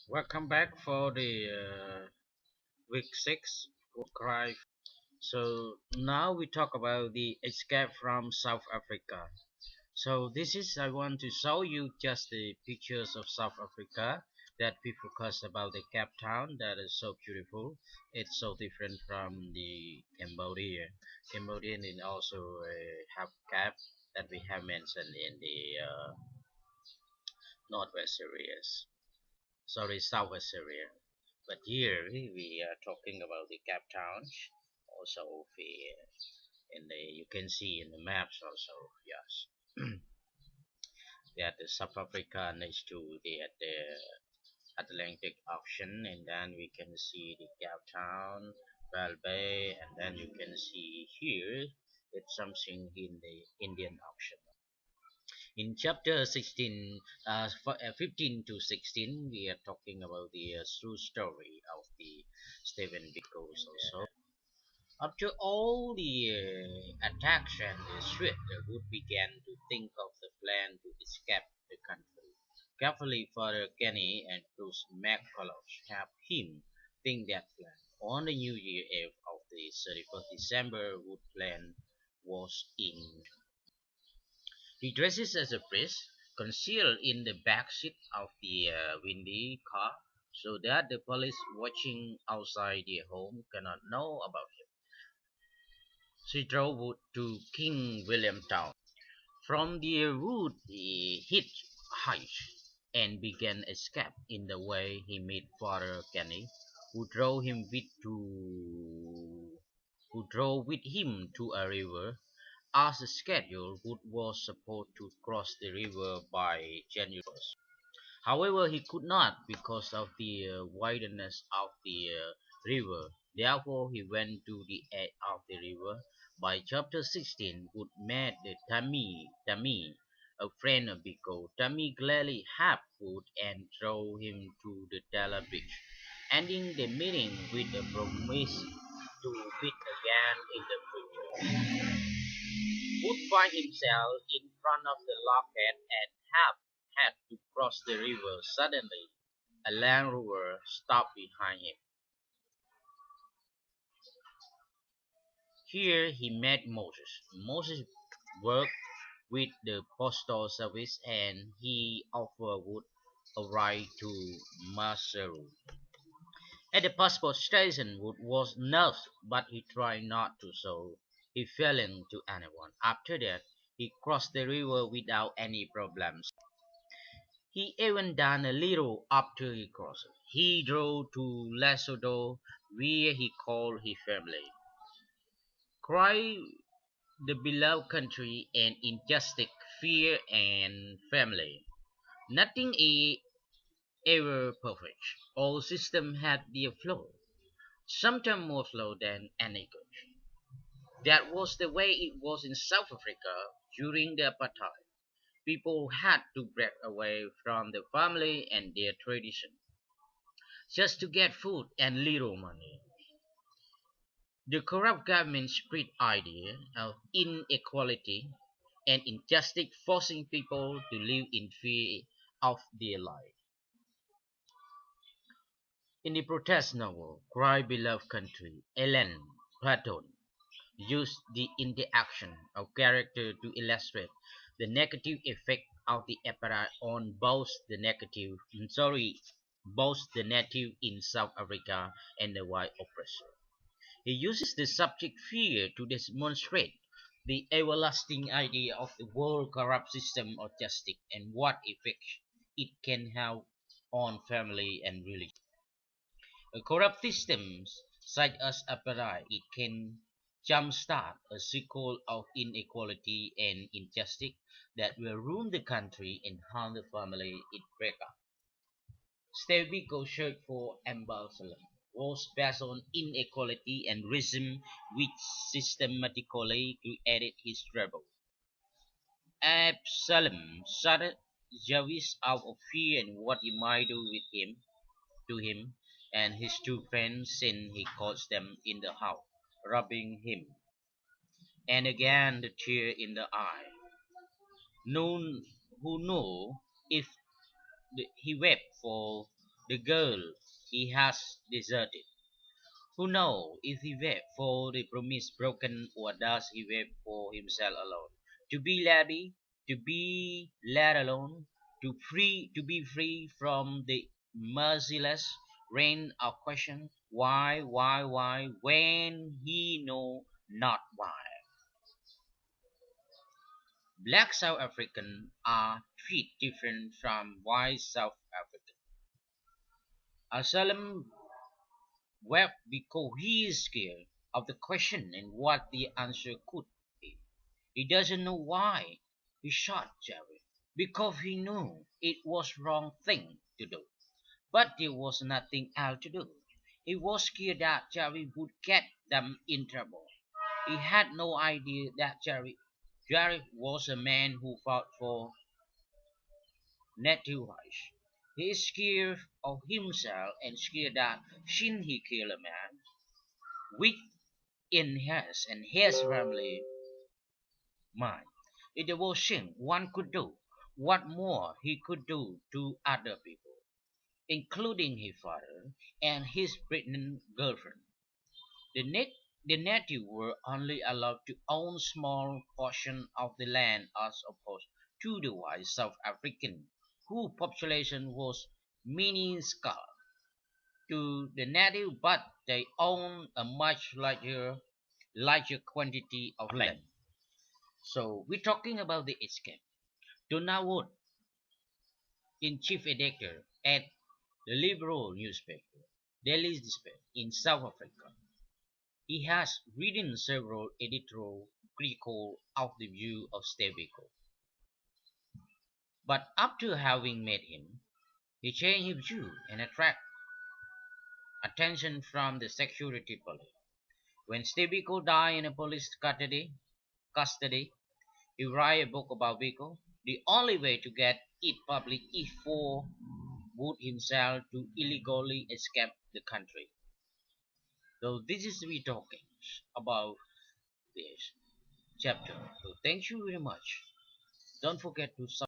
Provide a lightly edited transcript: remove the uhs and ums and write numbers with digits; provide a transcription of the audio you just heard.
Welcome back for the week six war cry. So now we talk about the escape from South Africa. So this is I want to show you just the pictures of South Africa that people cause about the Cape Town that is so beautiful. It's so different from the Cambodia. Cambodian is also have Cape that we have mentioned in the northwest areas. Sorry, southwest area. But here we are talking about the Cape Town. Also, in the you can see in the maps also. Yes, that the South Africa next to the Atlantic Ocean, and then we can see the Cape Town, Bell Bay, and then you can see here it's something in the Indian Ocean. In chapter 16, 15 to 16, we are talking about the true story of the Stephen Biko's also. After all the attacks and the threat, Wood began to think of the plan to escape the country. Carefully, Father Kenny and Bruce McCulloch helped him think that plan. On the New Year Eve of the 31st December, Wood's plan was in. He dresses as a priest, concealed in the back seat of the windy car, so that the police watching outside their home cannot know about him. She drove to King William Town. From the wood he hitchhiked and began escape. In the way he met Father Kenny, who drove him who drove with him to a river. As scheduled, Wood was supposed to cross the river by January 1st. However, he could not because of the wideness of the river. Therefore, he went to the edge of the river. By chapter 16, Wood met the Tammy, a friend of Biko. Tammy gladly helped Wood and drove him to the Tala beach, ending the meeting with a promise to meet again in the future. Would find himself in front of the locket and had to cross the river. Suddenly, a Land Rover stopped behind him. Here he met Moses. Moses worked with the postal service and he offered Wood a ride to Maseru. At the passport station, Wood was nervous, but he tried not to show his feeling to anyone. After that, he crossed the river without any problems. He even done a little after he crossed. He drove to Lesotho, where he called his family. Cry the beloved country and injustice, fear and family. Nothing is ever perfect. All systems have their flaw, sometimes more flaw than any good. That was the way it was in South Africa during the apartheid. People had to break away from the family and their tradition just to get food and little money. The corrupt government spread idea of inequality and injustice, forcing people to live in fear of their life. In the protest novel Cry Beloved Country, Ellen Platon used the interaction of characters to illustrate the negative effect of the apartheid on both the native in South Africa and the white oppressor. He uses the subject fear to demonstrate the everlasting idea of the world corrupt system of justice and what effect it can have on family and religion. A corrupt systems such as apartheid, it can jumpstart a cycle of inequality and injustice that will ruin the country and harm the family it breaks up. Steve Biko's search for Absalom was based on inequality and racism which systematically created his trouble. Absalom shot Jarvis out of fear and what he might do with him to him and his two friends since he caught them in the house, robbing him. And again the tear in the eye. None who know if he wept for the girl he has deserted. Who knows if he wept for the promise broken, or does he weep for himself alone? To be laddie, to be let alone, to be free from the merciless rain of question, why, when he know not why. Black South African are treated different from white South African. Asylum wept because he is scared of the question and what the answer could be. He doesn't know why he shot Jerry, because he knew it was wrong thing to do. But there was nothing else to do. He was scared that Jerry would get them in trouble. He had no idea that Jerry was a man who fought for native rights. He is scared of himself and scared that since he killed a man, which in his and his family mind. If there was sin one could do, what more he could do to other people, including his father and his pregnant girlfriend. The, the native were only allowed to own small portion of the land as opposed to the white South African, whose population was minuscule to the native, but they own a much larger quantity of land. So we're talking about the escape. Donald Wood, in chief editor at the liberal newspaper, Daily Dispatch in South Africa. He has written several editorial critical of the view of Steve Biko. But after having met him, he changed his view and attracted attention from the security police. When Steve Biko died in a police custody, he wrote a book about Biko. The only way to get it public is for Wood himself to illegally escape the country. So this is we talking about this chapter. So thank you very much. Don't forget to